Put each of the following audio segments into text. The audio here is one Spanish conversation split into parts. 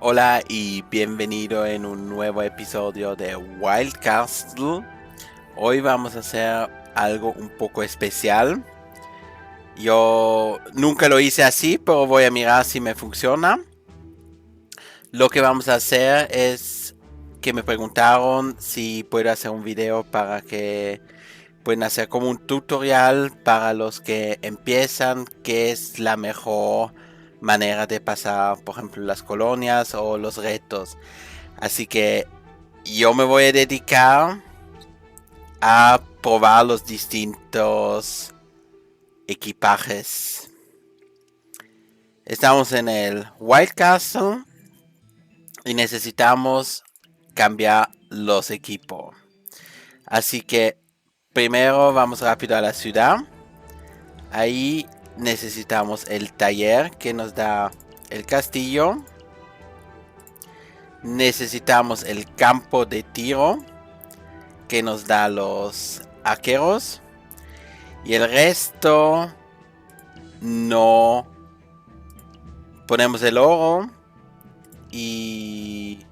Hola y bienvenido en un nuevo episodio de Wild Castle. Hoy vamos a hacer algo un poco especial. Yo nunca lo hice así, pero voy a mirar si me funciona. Lo que vamos a hacer es que me preguntaron si puedo hacer un video para que puedan hacer como un tutorial para los que empiezan, qué es la mejor manera de pasar, por ejemplo, las colonias o los retos. Así que yo me voy a dedicar a probar los distintos equipajes. Estamos en el White Castle y necesitamos cambiar los equipos. Así que primero vamos rápido a la ciudad. Ahí necesitamos el taller que nos da el castillo. Necesitamos el campo de tiro que nos da los arqueros. Y el resto no. Ponemos el oro y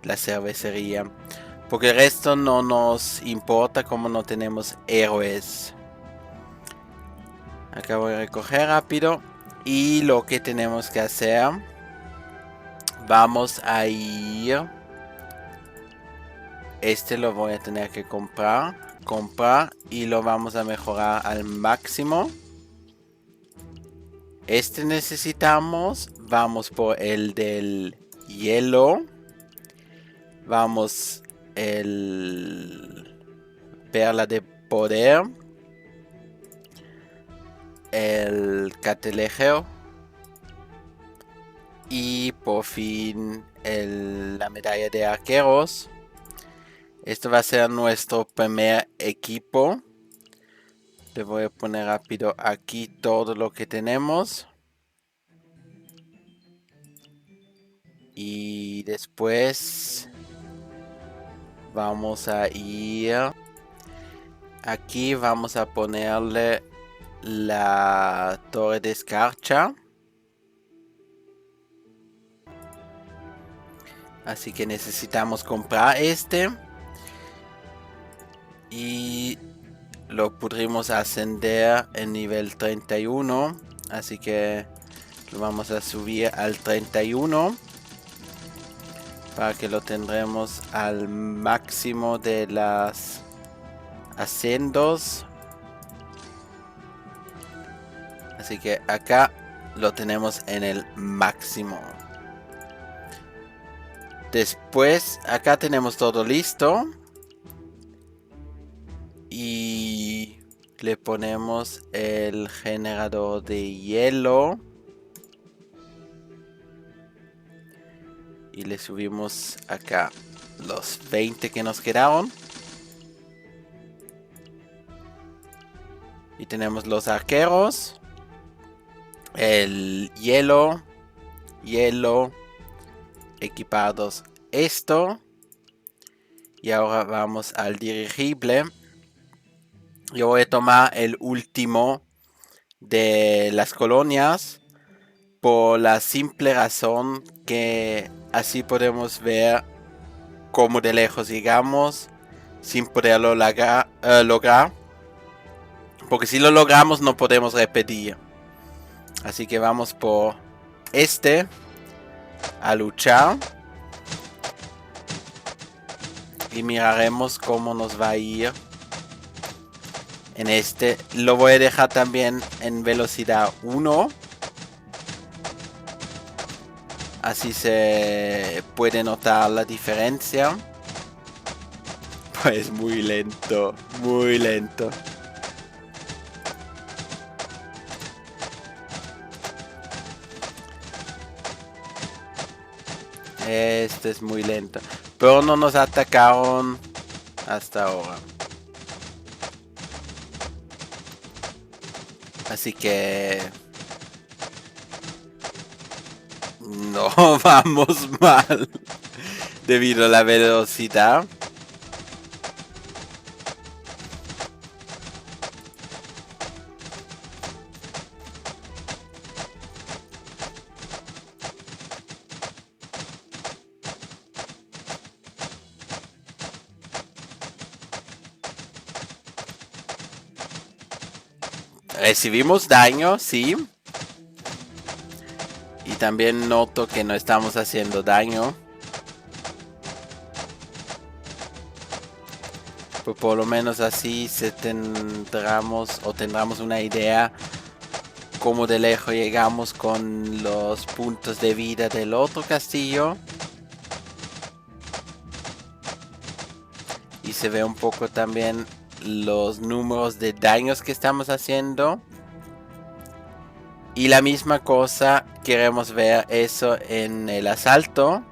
la cervecería. Porque el resto no nos importa como no tenemos héroes. Acá voy a recoger rápido. Y lo que tenemos que hacer. Vamos a ir. Este lo voy a tener que comprar. Y lo vamos a mejorar al máximo. Este necesitamos. Vamos por el del hielo. Vamos el perla de poder. El catalejo. Y por fin la medalla de arqueros. Esto va a ser nuestro primer equipo. Le voy a poner rápido aquí todo lo que tenemos. Y después vamos a ir. Aquí vamos a ponerle la torre de escarcha. Así que necesitamos comprar este. Y lo podremos ascender en nivel 31. Así que lo vamos a subir al 31. Para que lo tendremos al máximo de las ascendos. Así que acá lo tenemos en el máximo. Después acá tenemos todo listo. Y le ponemos el generador de hielo. Y le subimos acá los 20 que nos quedaron. Y tenemos los arqueros. El hielo. Equipados esto. Y ahora vamos al dirigible. Yo voy a tomar el último de las colonias. Por la simple razón que así podemos ver cómo de lejos llegamos. Sin poderlo lograr. Porque si lo logramos no podemos repetir. Así que vamos por este. A luchar. Y miraremos cómo nos va a ir. En este lo voy a dejar también en velocidad 1. Así se puede notar la diferencia. Pues muy lento. Muy lento. Este es muy lento. Pero no nos atacaron hasta ahora. Así que no vamos mal. Debido a la velocidad. Recibimos daño, sí. Y también noto que no estamos haciendo daño. Pues por lo menos así tendremos una idea cómo de lejos llegamos con los puntos de vida del otro castillo. Y se ve un poco también los números de daños que estamos haciendo. Y la misma cosa queremos ver eso en el asalto.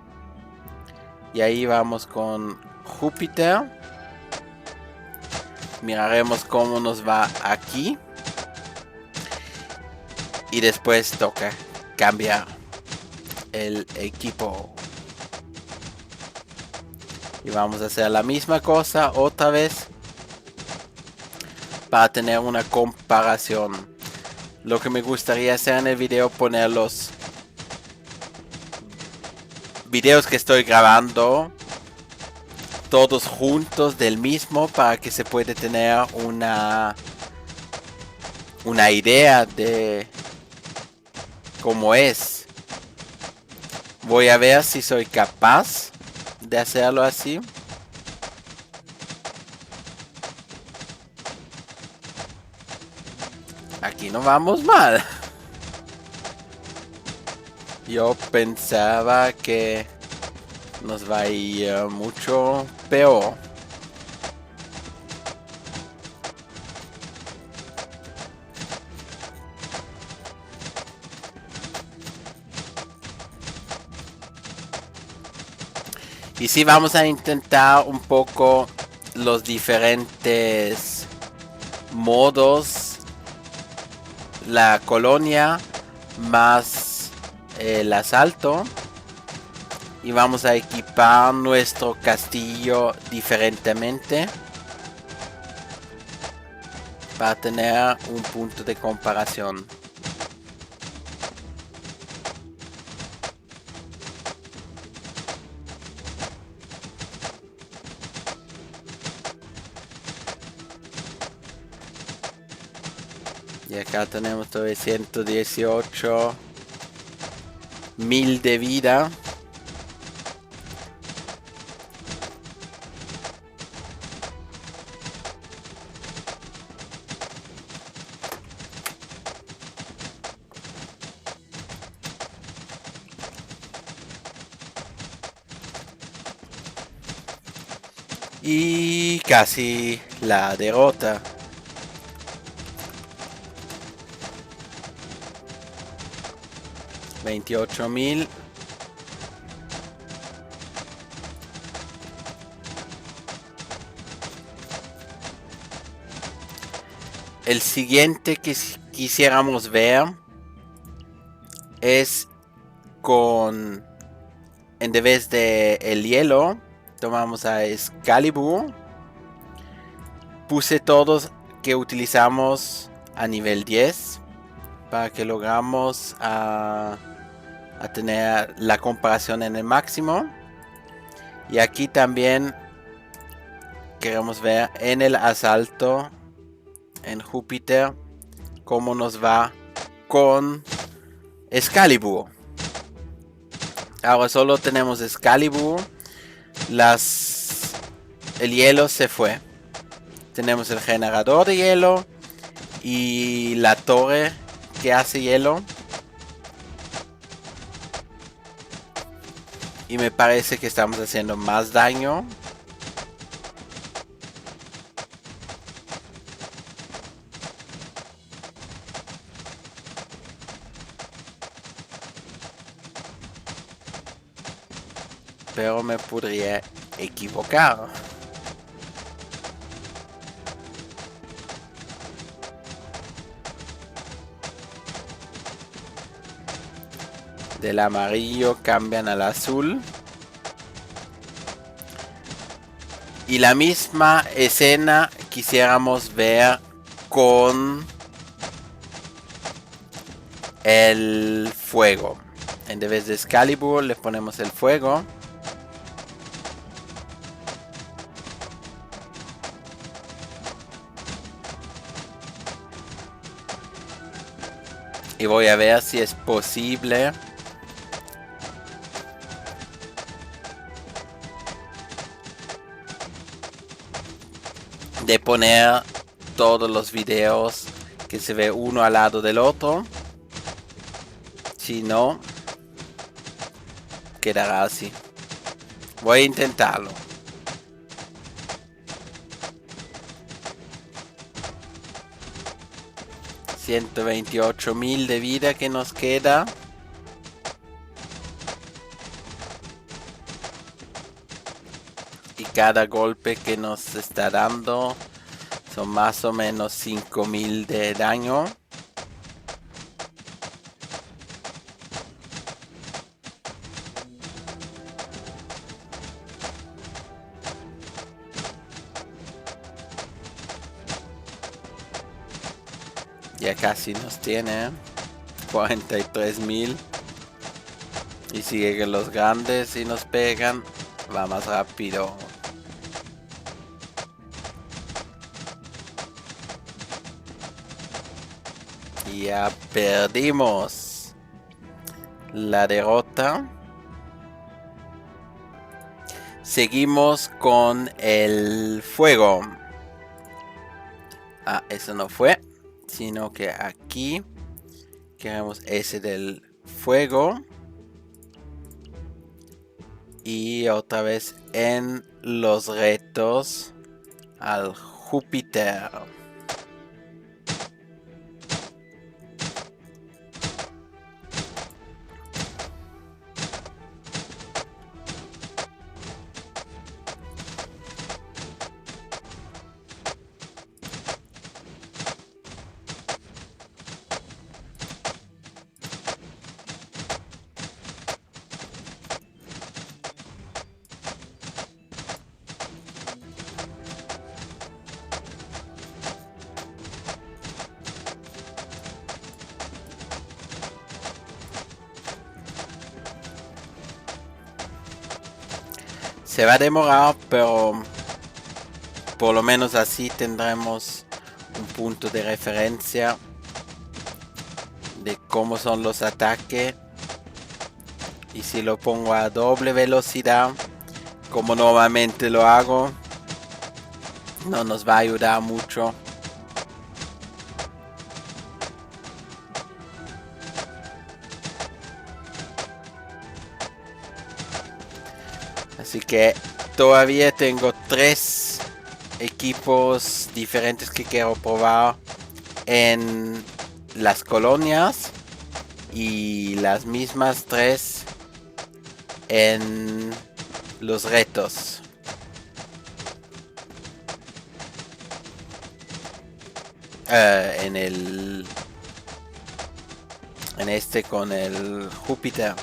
Y ahí vamos con Júpiter. Miraremos cómo nos va aquí. Y después toca cambiar el equipo. Y vamos a hacer la misma cosa otra vez. Para tener una comparación. Lo que me gustaría hacer en el video, poner los videos que estoy grabando todos juntos del mismo, para que se pueda tener una idea de cómo es. Voy a ver si soy capaz de hacerlo así. Aquí no vamos mal. Yo pensaba que nos va a ir mucho peor. Y sí, vamos a intentar un poco los diferentes modos. La colonia más el asalto. Y vamos a equipar nuestro castillo diferentemente. Para tener un punto de comparación. Y acá tenemos 918.000 de vida. Y casi la derrota. $28,000. El siguiente que quisiéramos ver es con, en vez de el hielo, tomamos a Excalibur. Puse todos que utilizamos a nivel 10 para que logramos a tener la comparación en el máximo. Y aquí también queremos ver en el asalto en Júpiter cómo nos va con Excalibur. Ahora solo tenemos Excalibur. El hielo se fue. Tenemos el generador de hielo y la torre que hace hielo. Y me parece que estamos haciendo más daño. Pero me podría equivocar. Del amarillo cambian al azul. Y la misma escena quisiéramos ver con el fuego. En vez de Excalibur le ponemos el fuego. Y voy a ver si es posible de poner todos los videos que se ve uno al lado del otro. Si no, quedará así. Voy a intentarlo. $128,000 de vida que nos queda. Y cada golpe que nos está dando son más o menos 5,000 de daño. Ya casi nos tiene, 43,000. Y sigue que los grandes, si nos pegan, va más rápido. Y ya perdimos la derrota. Seguimos con el fuego. Ah, eso no fue. Sino que aquí queremos ese del fuego. Y otra vez en los retos al Júpiter. Se va a demorar, pero por lo menos así tendremos un punto de referencia de cómo son los ataques. Y si lo pongo a doble velocidad, como normalmente lo hago, no nos va a ayudar mucho. Así que todavía tengo 3 equipos diferentes que quiero probar en las colonias y las mismas 3 en los retos. En este con el Júpiter.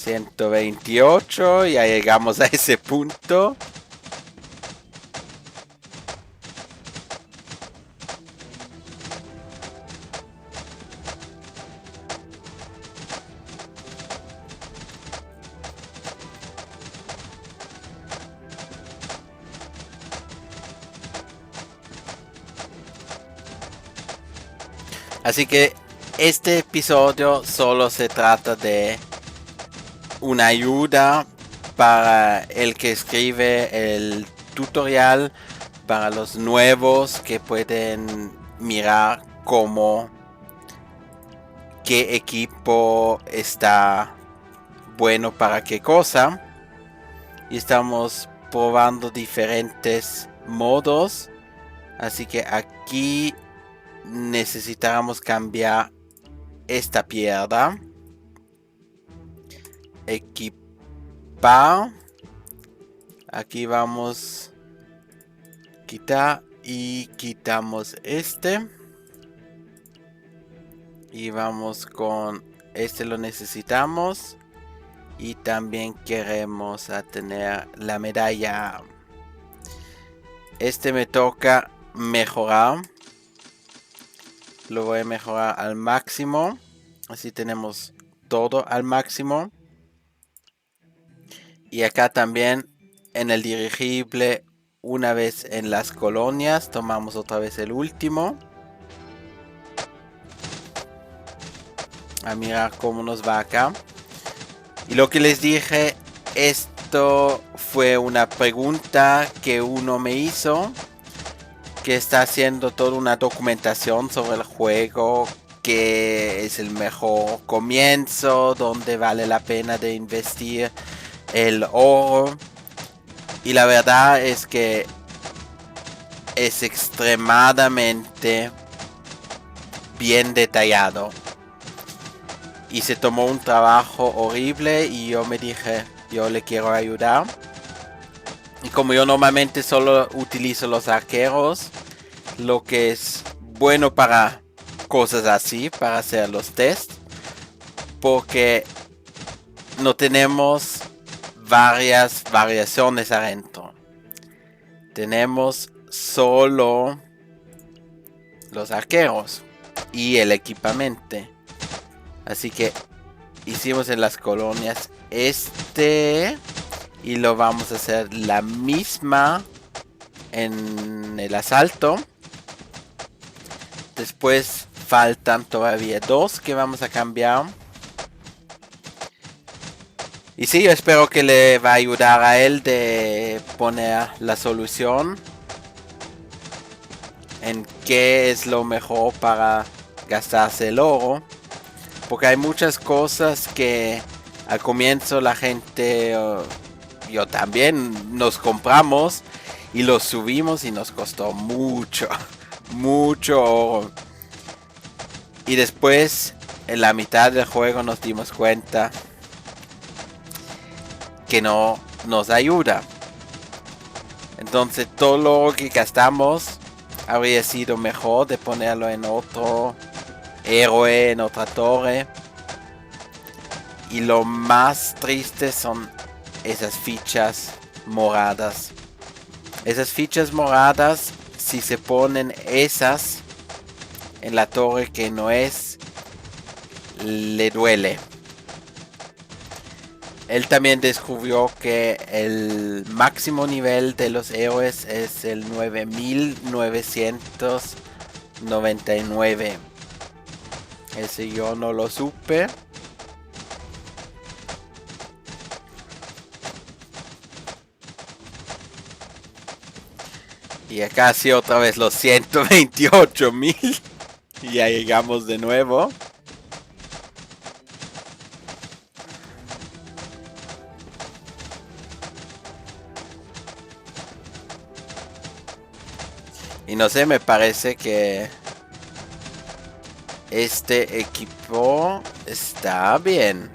$128, ya llegamos a ese punto. Así que este episodio solo se trata de una ayuda para el que escribe el tutorial, para los nuevos que pueden mirar qué equipo está bueno para qué cosa. Y estamos probando diferentes modos. Así que aquí necesitamos cambiar esta piedra. Equipar. Aquí vamos a quitar y quitamos este. Y vamos con este, lo necesitamos. Y también queremos tener la medalla. Este me toca mejorar. Lo voy a mejorar al máximo. Así tenemos todo al máximo. Y acá también en el dirigible, una vez en las colonias, tomamos otra vez el último. A mirar cómo nos va acá. Y lo que les dije, esto fue una pregunta que uno me hizo, que está haciendo toda una documentación sobre el juego, que es el mejor comienzo, donde vale la pena de investir el oro. Y la verdad es que es extremadamente bien detallado. Y se tomó un trabajo horrible y yo me dije, yo le quiero ayudar. Y como yo normalmente solo utilizo los arqueros, lo que es bueno para cosas así, para hacer los tests, porque no tenemos varias variaciones adentro. Tenemos solo los arqueros y el equipamiento. Así que hicimos en las colonias y lo vamos a hacer la misma en el asalto. Después faltan todavía 2 que vamos a cambiar. Y sí, yo espero que le va a ayudar a él de poner la solución en qué es lo mejor para gastarse el oro. Porque hay muchas cosas que al comienzo la gente, yo también, nos compramos y los subimos y nos costó mucho, mucho oro. Y después, en la mitad del juego, nos dimos cuenta que no nos ayuda. Entonces todo lo que gastamos habría sido mejor de ponerlo en otro héroe, en otra torre. Y lo más triste son esas fichas moradas. Esas fichas moradas, si se ponen esas en la torre que no es, le duele. Él también descubrió que el máximo nivel de los héroes es el 9999. Ese yo no lo supe. Y acá sí otra vez los 128.000. Y ya llegamos de nuevo. Y no sé, me parece que este equipo está bien.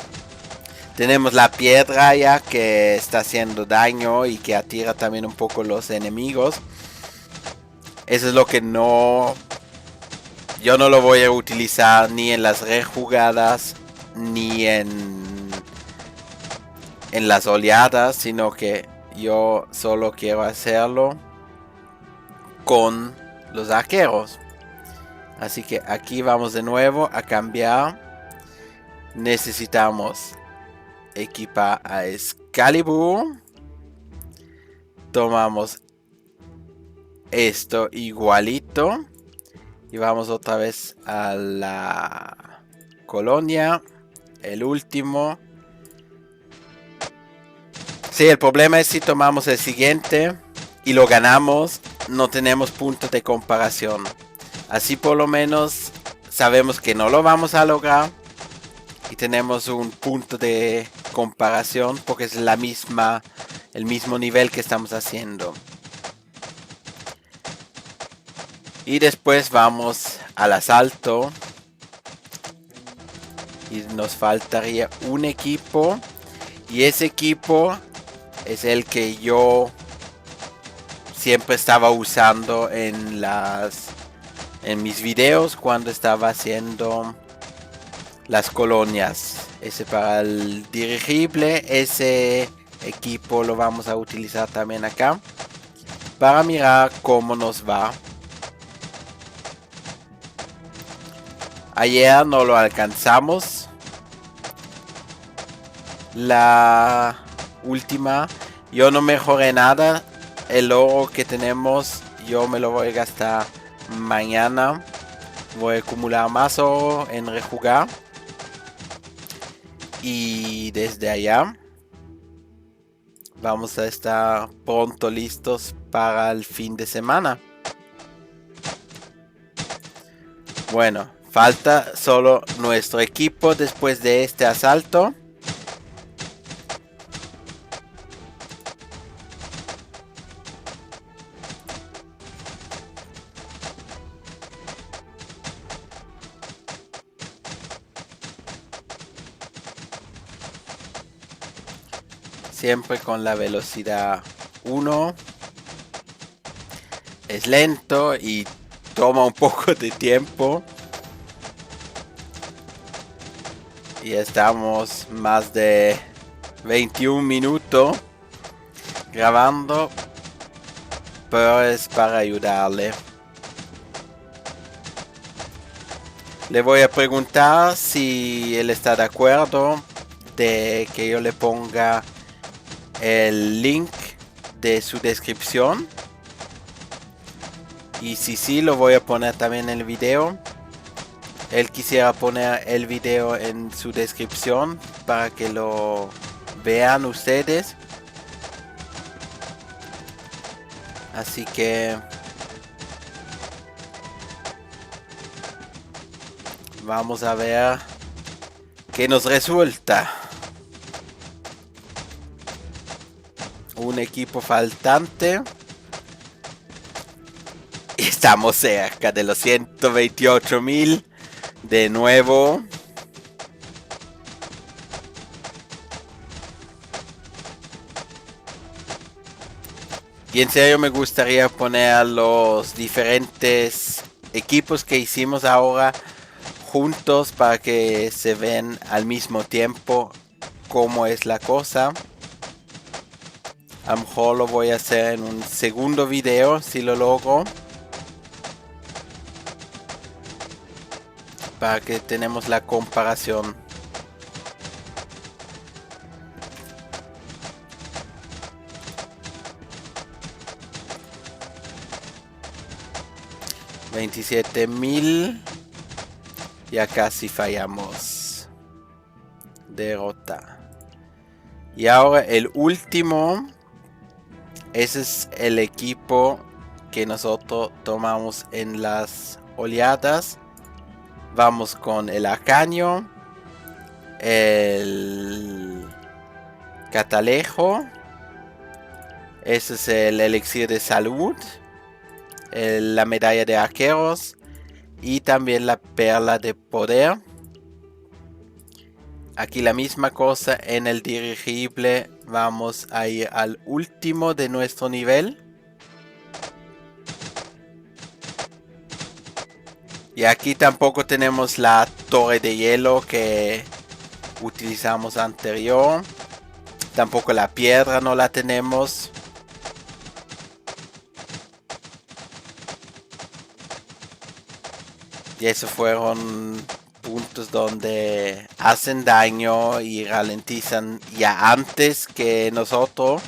Tenemos la piedra ya que está haciendo daño y que atira también un poco los enemigos. Eso es lo que no... Yo no lo voy a utilizar ni en las rejugadas ni en las oleadas, sino que yo solo quiero hacerlo con los arqueros. Así que aquí vamos de nuevo a cambiar. Necesitamos equipar a Excalibur. Tomamos esto igualito. Y vamos otra vez a la colonia. El último. Sí, el problema es si tomamos el siguiente y lo ganamos, no tenemos puntos de comparación. Así por lo menos sabemos que no lo vamos a lograr y tenemos un punto de comparación porque es el mismo nivel que estamos haciendo. Y después vamos al asalto y nos faltaría un equipo, y ese equipo es el que yo siempre estaba usando en mis videos cuando estaba haciendo las colonias. Ese para el dirigible, ese equipo lo vamos a utilizar también acá para mirar cómo nos va. Ayer no lo alcanzamos. La última, Yo no mejoré nada. El oro que tenemos yo me lo voy a gastar mañana. Voy a acumular más oro en rejugar. Y desde allá vamos a estar pronto listos para el fin de semana. Bueno, falta solo nuestro equipo después de este asalto. Siempre con la velocidad 1. Es lento y toma un poco de tiempo. Y estamos más de 21 minutos grabando. Pero es para ayudarle. Le voy a preguntar si él está de acuerdo de que yo le ponga el link de su descripción. Y si sí, lo voy a poner también en el video. Él quisiera poner el video en su descripción para que lo vean ustedes. Así que vamos a ver qué nos resulta. Un equipo faltante. Estamos cerca de los 128.000. De nuevo. Y en serio me gustaría poner los diferentes equipos que hicimos ahora juntos para que se vean al mismo tiempo cómo es la cosa. A lo mejor lo voy a hacer en un segundo video si lo logro. Para que tenemos la comparación. $27.000. Ya casi fallamos. Derrota. Y ahora el último. Ese es el equipo que nosotros tomamos en las oleadas. Vamos con el Arcaño, el Catalejo, ese es el elixir de salud, la medalla de arqueros y también la perla de poder. Aquí la misma cosa en el dirigible, vamos a ir al último de nuestro nivel. Y aquí tampoco tenemos la torre de hielo que utilizamos anterior. Tampoco la piedra no la tenemos. Y esos fueron puntos donde hacen daño y ralentizan ya antes que nosotros.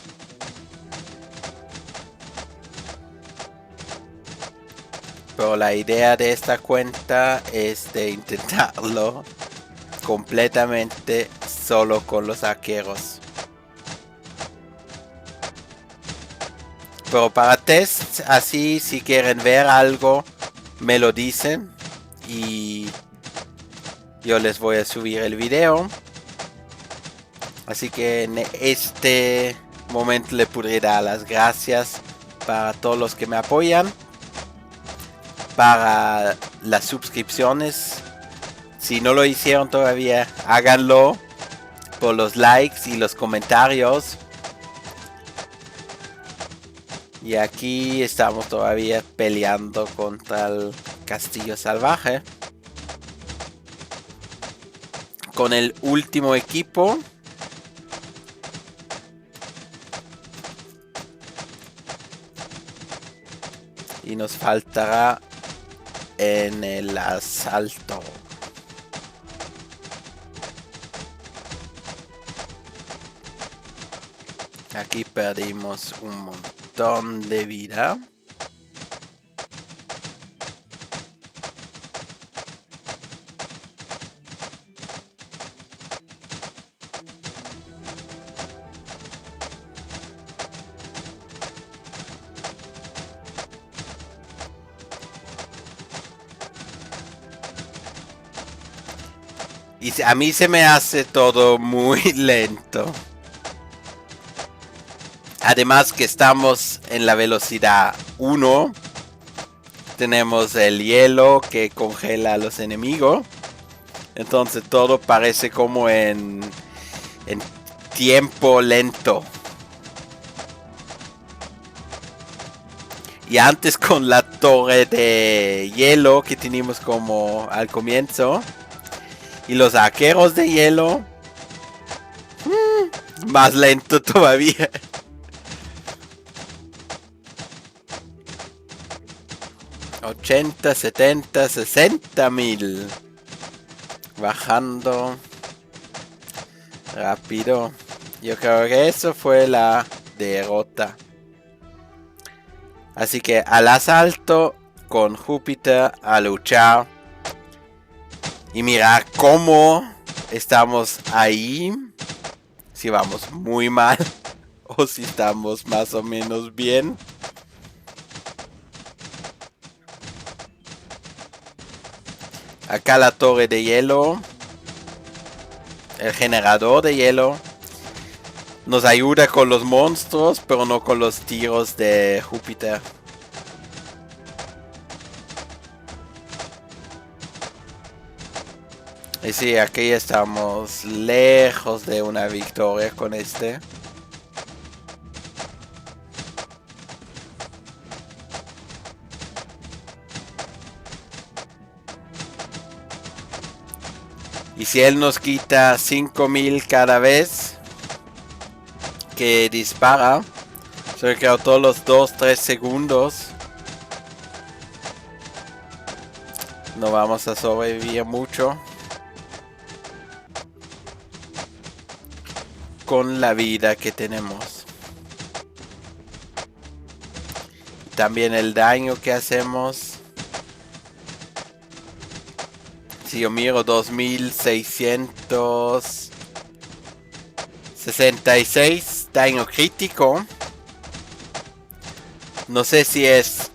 Pero la idea de esta cuenta es de intentarlo completamente solo con los arqueros. Pero para test, así si quieren ver algo, me lo dicen. Y yo les voy a subir el video. Así que en este momento le podré dar las gracias para todos los que me apoyan. Para las suscripciones, si no lo hicieron todavía, háganlo por los likes y los comentarios. Y aquí estamos todavía peleando contra el castillo salvaje con el último equipo. Y nos faltará en el asalto. Aquí perdimos un montón de vida. Y a mí se me hace todo muy lento. Además que estamos en la velocidad 1. Tenemos el hielo que congela a los enemigos. Entonces todo parece como en tiempo lento. Y antes con la torre de hielo que teníamos como al comienzo. Y los arqueros de hielo. Más lento todavía. $80, $70, $60,000. Bajando. Rápido. Yo creo que eso fue la derrota. Así que al asalto con Júpiter a luchar. Y mirar cómo estamos ahí. Si vamos muy mal. O si estamos más o menos bien. Acá la torre de hielo. El generador de hielo. Nos ayuda con los monstruos, pero no con los tiros de Júpiter. Y sí, aquí estamos lejos de una victoria con este. Y si él nos quita 5,000 cada vez que dispara, solo que todos los 2-3 segundos, no vamos a sobrevivir mucho con la vida que tenemos. También el daño que hacemos. Si yo miro 2666 daño crítico. No sé si es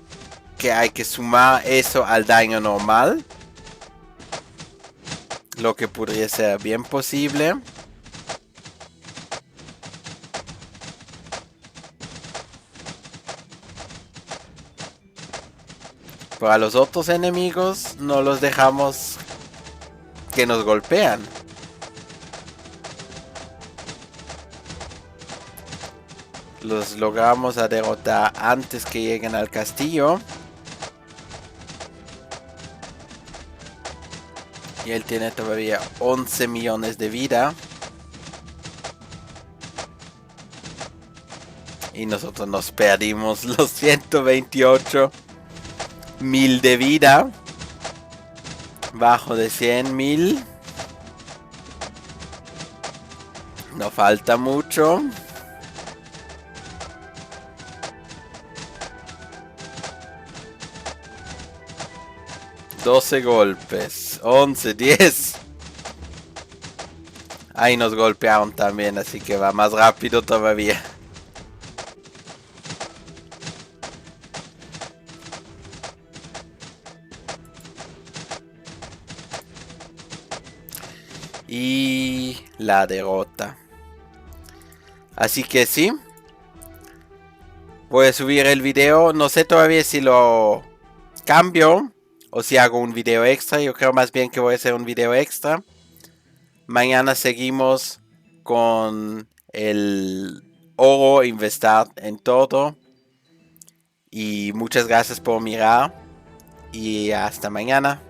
que hay que sumar eso al daño normal. Lo que podría ser bien posible. Para los otros enemigos no los dejamos que nos golpean. Los logramos a derrotar antes que lleguen al castillo. Y él tiene todavía 11 millones de vida. Y nosotros nos perdimos los 128,000 de vida. Bajo de 100,000. No falta mucho. $12 golpes. 11, 10. Ahí nos golpearon también, así que va más rápido todavía. Y la derrota. Así que sí. Voy a subir el video. No sé todavía si lo cambio o si hago un video extra. Yo creo más bien que voy a hacer un video extra. Mañana seguimos con el oro, investir en todo. Y muchas gracias por mirar. Y hasta mañana.